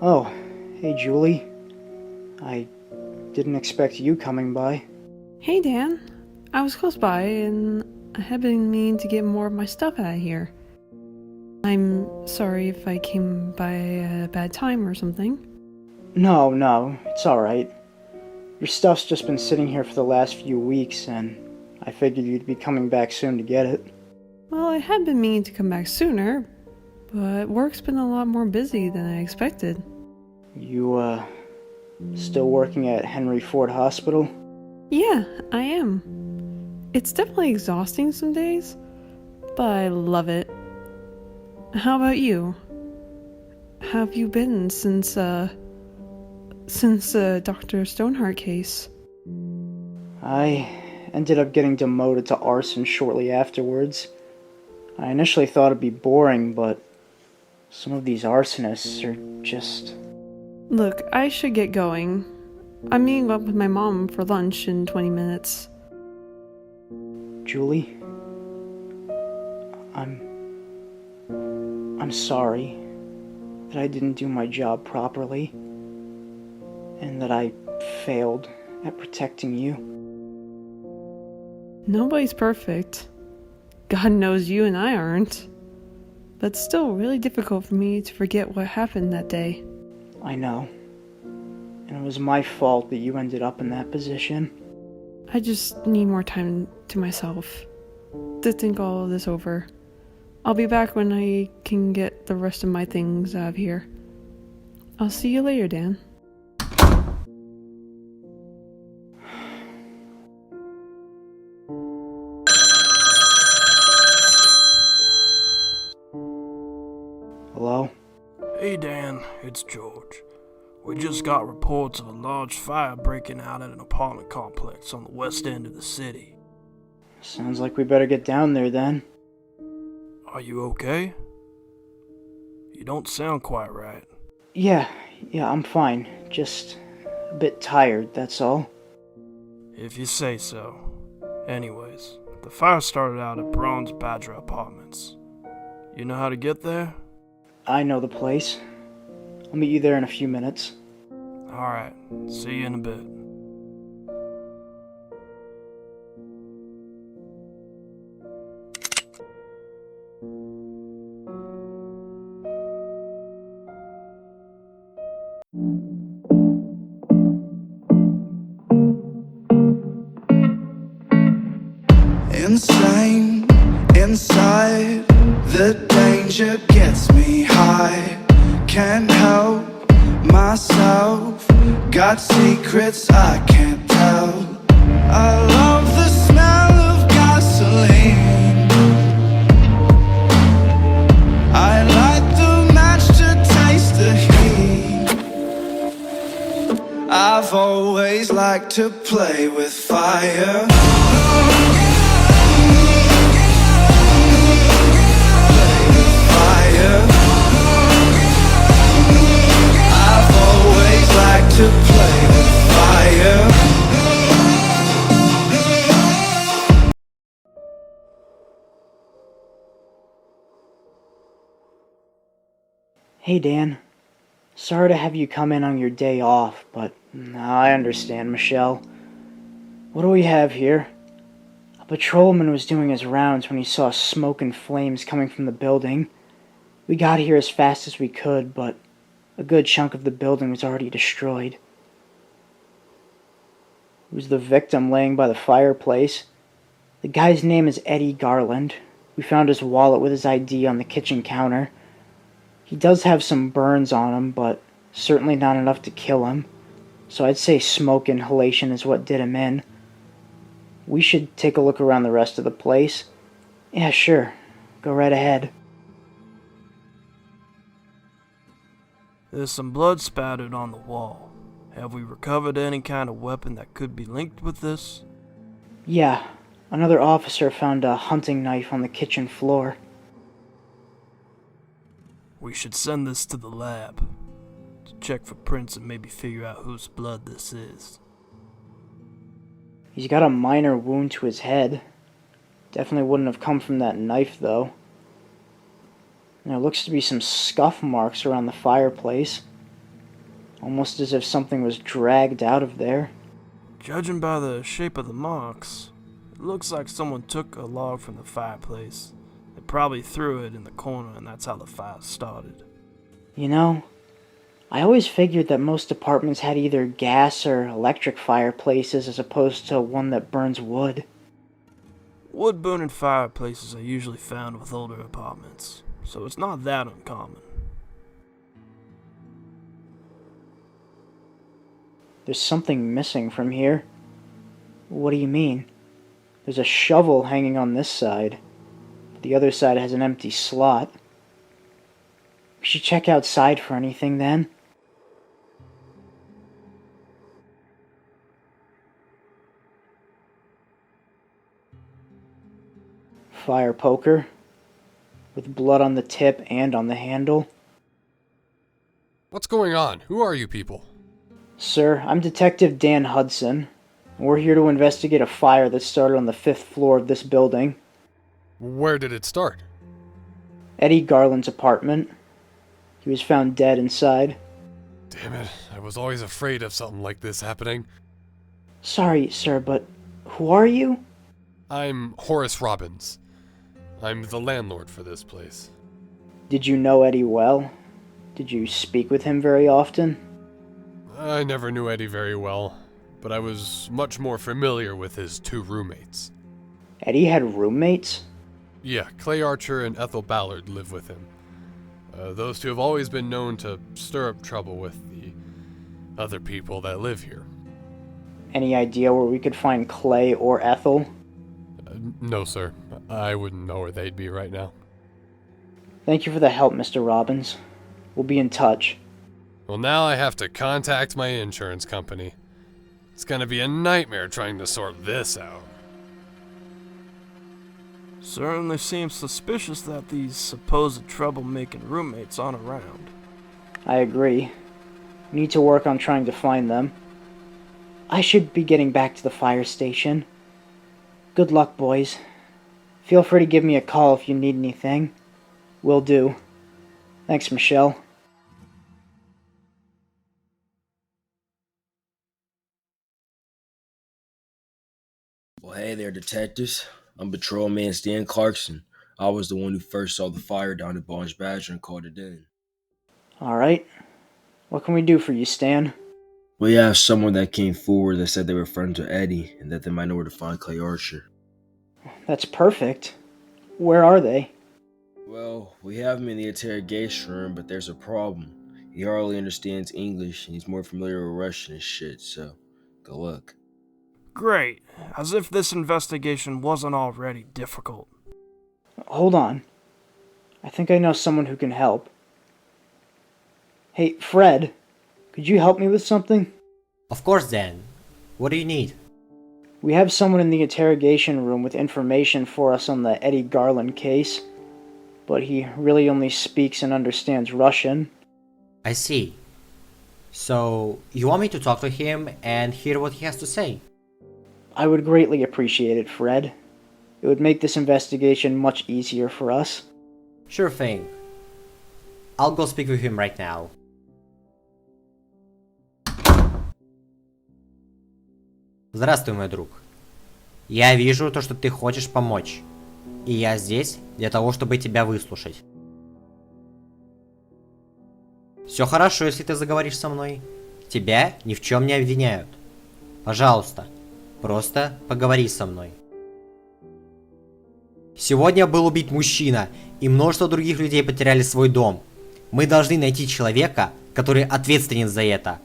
Oh, hey Julie. I didn't expect you coming by. Hey Dan, I was close by and I have been meaning to get more of my stuff out of here. I'm sorry if I came by at a bad time or something. No, it's alright. Your stuff's just been sitting here for the last few weeks, and I figured you'd be coming back soon to get it. Well, I had been meaning to come back sooner, but work's been a lot more busy than I expected. You, still working at Henry Ford Hospital? Yeah, I am. It's definitely exhausting some days, but I love it. How about you? How have you been since Dr. Stoneheart case? I ended up getting demoted to arson shortly afterwards. I initially thought it'd be boring, but some of these arsonists are just... Look, I should get going. I'm meeting up with my mom for lunch in 20 minutes. Julie? I'm sorry that I didn't do my job properly, and that I failed at protecting you. Nobody's perfect. God knows you and I aren't. But it's still really difficult for me to forget what happened that day. I know. And it was my fault that you ended up in that position. I just need more time to myself to think all of this over. I'll be back when I can get the rest of my things out of here. I'll see you later, Dan. Hello? Hey Dan, it's George. We just got reports of a large fire breaking out at an apartment complex on the west end of the city. Sounds like we better get down there then. Are you okay? You don't sound quite right. Yeah, I'm fine. Just a bit tired, that's all. If you say so. Anyways, the fire started out at Bronze Badger Apartments. You know how to get there? I know the place. I'll meet you there in a few minutes. Alright, see you in a bit. Insane, inside, the danger gets me high. Can't help myself, got secrets I can't tell. I love the smell of gasoline. I light the match to taste the heat. I've always liked to play with fire. To play with fire. Hey Dan. Sorry to have you come in on your day off, but I understand, Michelle. What do we have here? A patrolman was doing his rounds when he saw smoke and flames coming from the building. We got here as fast as we could, but a good chunk of the building was already destroyed. It was the victim laying by the fireplace. The guy's name is Eddie Garland. We found his wallet with his ID on the kitchen counter. He does have some burns on him, but certainly not enough to kill him. So I'd say smoke inhalation is what did him in. We should take a look around the rest of the place. Yeah, sure. Go right ahead. There's some blood spattered on the wall. Have we recovered any kind of weapon that could be linked with this? Yeah, another officer found a hunting knife on the kitchen floor. We should send this to the lab to check for prints and maybe figure out whose blood this is. He's got a minor wound to his head. Definitely wouldn't have come from that knife, though. And there looks to be some scuff marks around the fireplace. almost as if something was dragged out of there. Judging by the shape of the marks, it looks like someone took a log from the fireplace. They probably threw it in the corner, and that's how the fire started. You know, I always figured that most apartments had either gas or electric fireplaces as opposed to one that burns wood. Wood-burning fireplaces are usually found with older apartments, so it's not that uncommon. There's something missing from here. What do you mean? There's a shovel hanging on this side. The other side has an empty slot. We should check outside for anything then. Fire poker, with blood on the tip and on the handle. What's going on? Who are you people? Sir, I'm Detective Dan Hudson. We're here to investigate a fire that started on the 5th floor of this building. Where did it start? Eddie Garland's apartment. He was found dead inside. Damn it, I was always afraid of something like this happening. Sorry, sir, but who are you? I'm Horace Robbins. I'm the landlord for this place. Did you know Eddie well? Did you speak with him very often? I never knew Eddie very well, but I was much more familiar with his 2 roommates. Eddie had roommates? Yeah, Clay Archer and Ethel Ballard live with him. Those 2 have always been known to stir up trouble with the other people that live here. Any idea where we could find Clay or Ethel? No, sir. I wouldn't know where they'd be right now. Thank you for the help, Mr. Robbins. We'll be in touch. Well, now I have to contact my insurance company. It's gonna be a nightmare trying to sort this out. Certainly seems suspicious that these supposed troublemaking roommates aren't around. I agree. We need to work on trying to find them. I should be getting back to the fire station. Good luck, boys. Feel free to give me a call if you need anything. Will do. Thanks, Michelle. Well, hey there, detectives. I'm Patrolman Stan Clarkson. I was the one who first saw the fire down at Barnes Badger and called it in. Alright. What can we do for you, Stan? We have someone that came forward that said they were friends with Eddie and that they might know where to find Clay Archer. That's perfect. Where are they? Well, we have him in the interrogation room, but there's a problem. He hardly understands English and he's more familiar with Russian and shit, so good luck. Great, as if this investigation wasn't already difficult. Hold on. I think I know someone who can help. Hey, Fred, could you help me with something? Of course, Dan. What do you need? We have someone in the interrogation room with information for us on the Eddie Garland case, but he really only speaks and understands Russian. I see. So, you want me to talk to him and hear what he has to say? I would greatly appreciate it, Fred. It would make this investigation much easier for us. Sure thing. I'll go speak with him right now. Здравствуй, мой друг. Я вижу то, что ты хочешь помочь. И я здесь для того, чтобы тебя выслушать. Все хорошо, если ты заговоришь со мной. Тебя ни в чем не обвиняют. Пожалуйста, просто поговори со мной. Сегодня был убит мужчина, и множество других людей потеряли свой дом. Мы должны найти человека, который ответственен за это.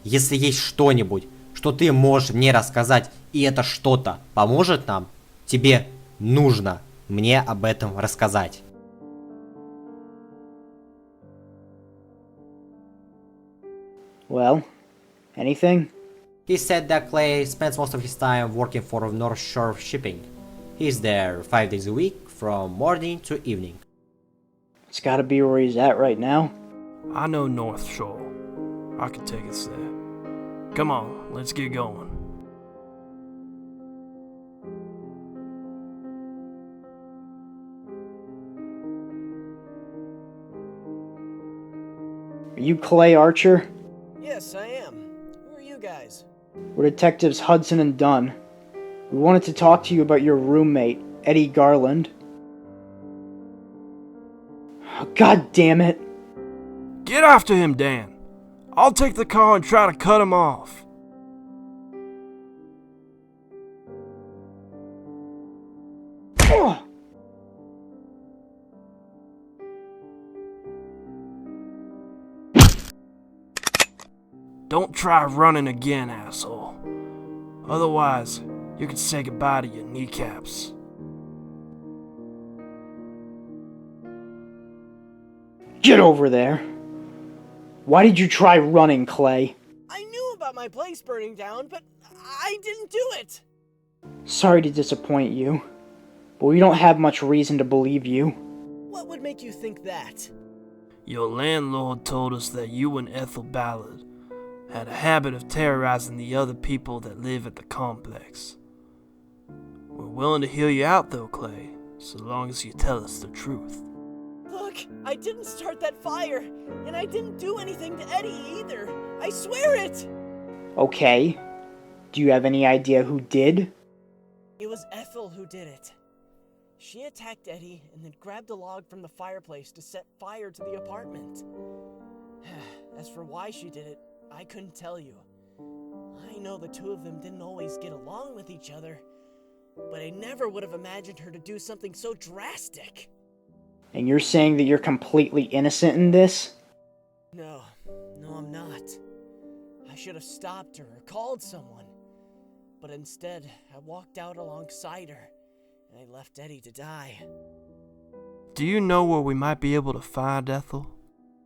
Если есть что-нибудь, что ты можешь мне рассказать, и это что-то поможет нам, тебе нужно мне об этом рассказать. Well, anything? He said that Clay spends most of his time working for North Shore Shipping. He's there 5 days a week, from morning to evening. It's gotta be where he's at right now. I know North Shore. I can take us there. Come on, let's get going. Are you Clay Archer? Yes, I am. Who are you guys? We're Detectives Hudson and Dunn. We wanted to talk to you about your roommate, Eddie Garland. Oh, God damn it. Get after him, Dan. I'll take the car and try to cut him off. Ugh. Don't try running again, asshole. Otherwise, you can say goodbye to your kneecaps. Get over there. Why did you try running, Clay? I knew about my place burning down, but I didn't do it. Sorry to disappoint you, but we don't have much reason to believe you. What would make you think that? Your landlord told us that you and Ethel Ballard had a habit of terrorizing the other people that live at the complex. We're willing to hear you out though, Clay, so long as you tell us the truth. Look, I didn't start that fire, and I didn't do anything to Eddie either. I swear it! Okay. Do you have any idea who did? It was Ethel who did it. She attacked Eddie and then grabbed a log from the fireplace to set fire to the apartment. As for why she did it, I couldn't tell you. I know the two of them didn't always get along with each other, but I never would have imagined her to do something so drastic. And you're saying that you're completely innocent in this? No, I'm not. I should have stopped her or called someone. But instead, I walked out alongside her, and I left Eddie to die. Do you know where we might be able to find Ethel?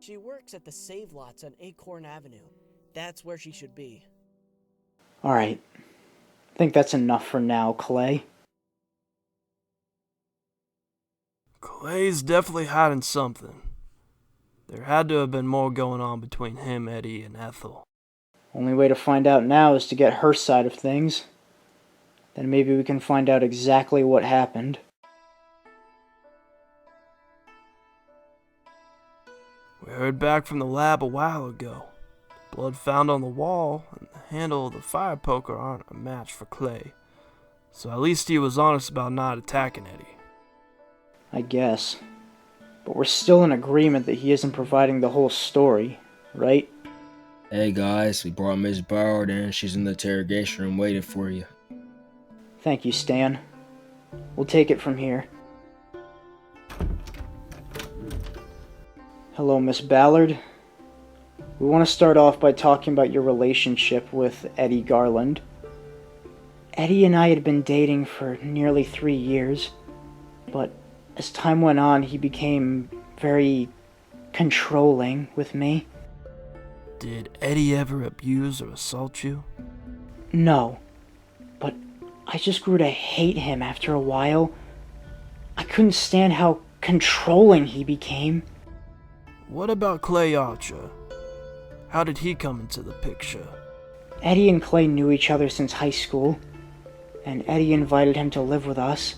She works at the Save Lots on Acorn Avenue. That's where she should be. Alright. I think that's enough for now, Clay. Clay's definitely hiding something. There had to have been more going on between him, Eddie, and Ethel. Only way to find out now is to get her side of things. Then maybe we can find out exactly what happened. We heard back from the lab a while ago. Blood found on the wall and the handle of the fire poker aren't a match for Clay. So at least he was honest about not attacking Eddie. I guess. But we're still in agreement that he isn't providing the whole story, right? Hey guys, we brought Miss Ballard in. She's in the interrogation room waiting for you. Thank you, Stan. We'll take it from here. Hello, Miss Ballard. We want to start off by talking about your relationship with Eddie Garland. Eddie and I had been dating for nearly 3 years, but as time went on, he became very controlling with me. Did Eddie ever abuse or assault you? No, but I just grew to hate him after a while. I couldn't stand how controlling he became. What about Clay Archer? How did he come into the picture? Eddie and Clay knew each other since high school, and Eddie invited him to live with us.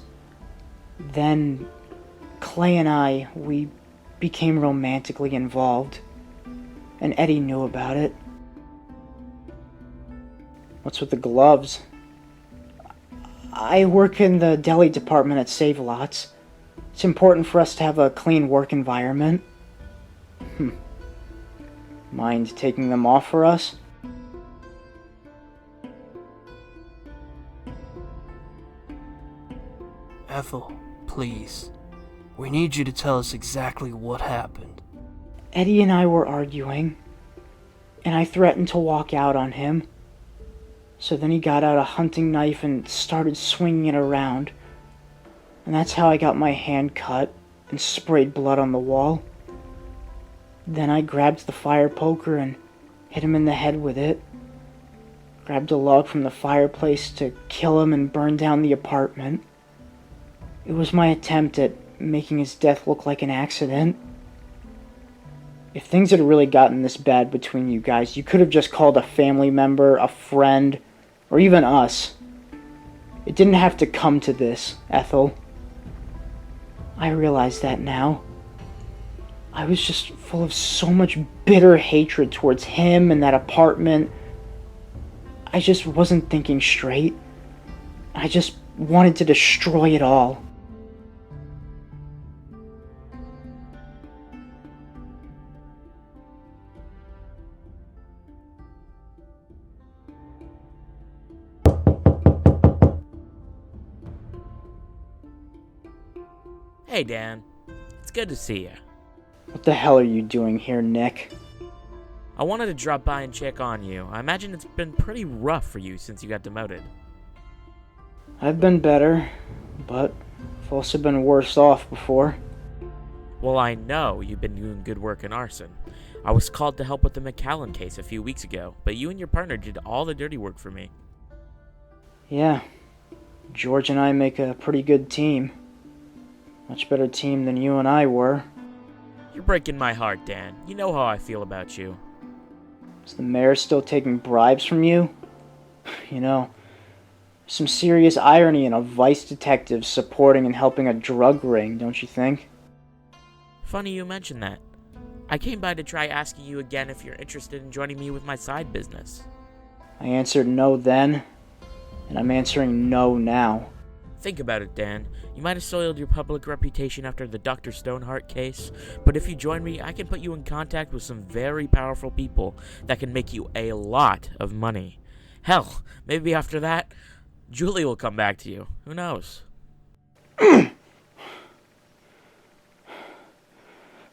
Then, Clay and we became romantically involved, and Eddie knew about it. What's with the gloves? I work in the deli department at Save Lots. It's important for us to have a clean work environment. Mind taking them off for us? Ethel, please. We need you to tell us exactly what happened. Eddie and I were arguing, and I threatened to walk out on him. So then he got out a hunting knife and started swinging it around. And that's how I got my hand cut and sprayed blood on the wall. Then I grabbed the fire poker and hit him in the head with it. Grabbed a log from the fireplace to kill him and burn down the apartment. It was my attempt at making his death look like an accident. If things had really gotten this bad between you guys, you could have just called a family member, a friend, or even us. It didn't have to come to this, Ethel. I realize that now. I was just full of so much bitter hatred towards him and that apartment. I just wasn't thinking straight. I just wanted to destroy it all. Hey, Dan. It's good to see you. What the hell are you doing here, Nick? I wanted to drop by and check on you. I imagine it's been pretty rough for you since you got demoted. I've been better, but I've also been worse off before. Well, I know you've been doing good work in arson. I was called to help with the Macleod case a few weeks ago, but you and your partner did all the dirty work for me. Yeah, George and I make a pretty good team. Much better team than you and I were. You're breaking my heart, Dan. You know how I feel about you. Is the mayor still taking bribes from you? You know, there's some serious irony in a vice detective supporting and helping a drug ring, don't you think? Funny you mention that. I came by to try asking you again if you're interested in joining me with my side business. I answered no then, and I'm answering no now. Think about it, Dan. You might have soiled your public reputation after the Dr. Stoneheart case, but if you join me, I can put you in contact with some very powerful people that can make you a lot of money. Hell, maybe after that, Julie will come back to you. Who knows?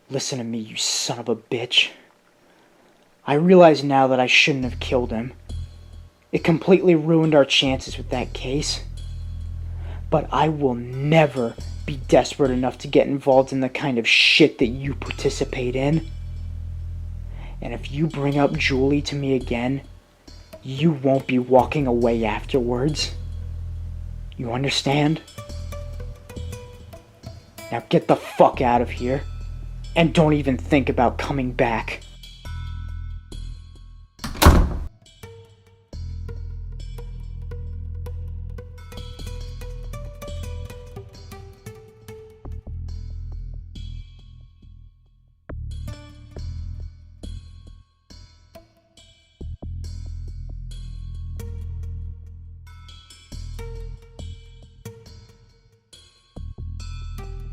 Listen to me, you son of a bitch. I realize now that I shouldn't have killed him. It completely ruined our chances with that case. But I will never be desperate enough to get involved in the kind of shit that you participate in. And if you bring up Julie to me again, you won't be walking away afterwards. You understand? Now get the fuck out of here, and don't even think about coming back.